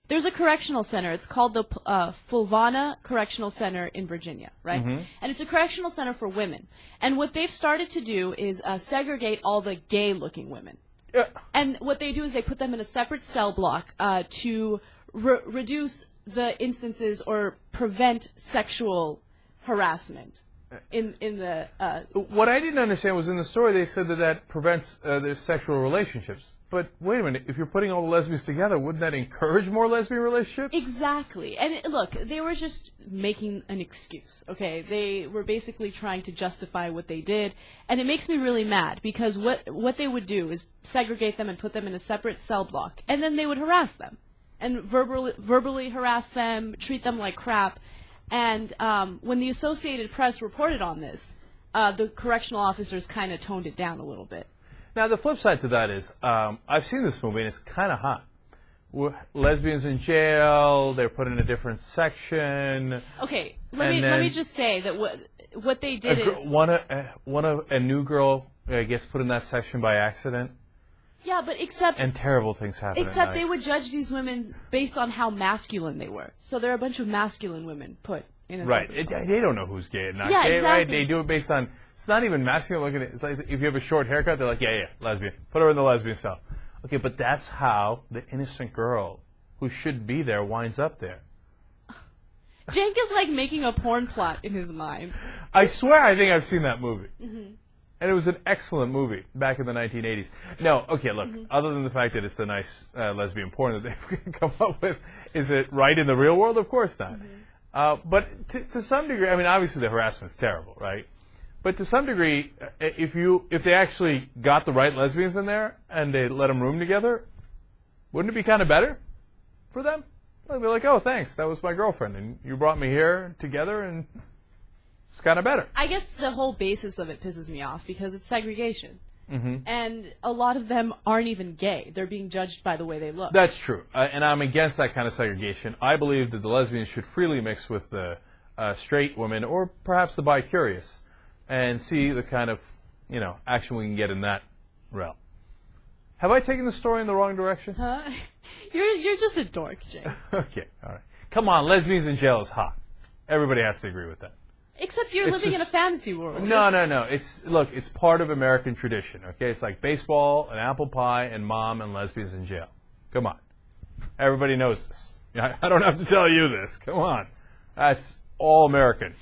There's a correctional center. It's called the Fulvana Correctional Center in Virginia, right? Mm-hmm. And it's a correctional center for women. And what they've started to do is segregate all the gay-looking women. Yeah. And what they do is they put them in a separate cell block to reduce the instances or prevent sexual harassment in the... What I didn't understand was in the story they said that prevents their sexual relationships. But wait a minute, if you're putting all the lesbians together, wouldn't that encourage more lesbian relationships? Exactly. And look, they were just making an excuse, okay? They were basically trying to justify what they did. And it makes me really mad because what they would do is segregate them and put them in a separate cell block. And then they would harass them. And verbally harass them, treat them like crap. And when the Associated Press reported on this, the correctional officers kind of toned it down a little bit. Now, the flip side to that is, I've seen this movie, and it's kind of hot. Lesbians in jail, they're put in a different section. Okay, let me just say that what they did is... A new girl gets put in that section by accident. Yeah, but except... And terrible things happen. Except they would judge these women based on how masculine they were. So there are a bunch of masculine women put in a right. separate They don't know who's gay and not yeah, gay, exactly. right? They do it based on... It's not even masculine looking at it. It's like if you have a short haircut, they're like, yeah, lesbian. Put her in the lesbian cell. Okay, but that's how the innocent girl who should be there winds up there. Cenk is like making a porn plot in his mind. I swear I think I've seen that movie. Mm-hmm. And it was an excellent movie back in the 1980s. No, okay, look, other than the fact that it's a nice lesbian porn that they've come up with, is it right in the real world? Of course not. But to some degree, I mean, obviously the harassment's terrible, right? But to some degree, if they actually got the right lesbians in there and they let them room together, wouldn't it be kind of better for them? They'd be like, oh, thanks, that was my girlfriend, and you brought me here together, and it's kind of better. I guess the whole basis of it pisses me off because it's segregation. Mm-hmm. And a lot of them aren't even gay. They're being judged by the way they look. That's true. And I'm against that kind of segregation. I believe that the lesbians should freely mix with the straight women or perhaps the bi-curious and see the kind of, action we can get in that realm. Have I taken the story in the wrong direction? Huh? You're just a dork, Jay. Okay, all right. Come on, lesbians in jail is hot. Everybody has to agree with that. Except you're living in a fantasy world. No. It's part of American tradition, okay? It's like baseball and apple pie and mom and lesbians in jail. Come on. Everybody knows this. I don't have to tell you this. Come on. That's all American.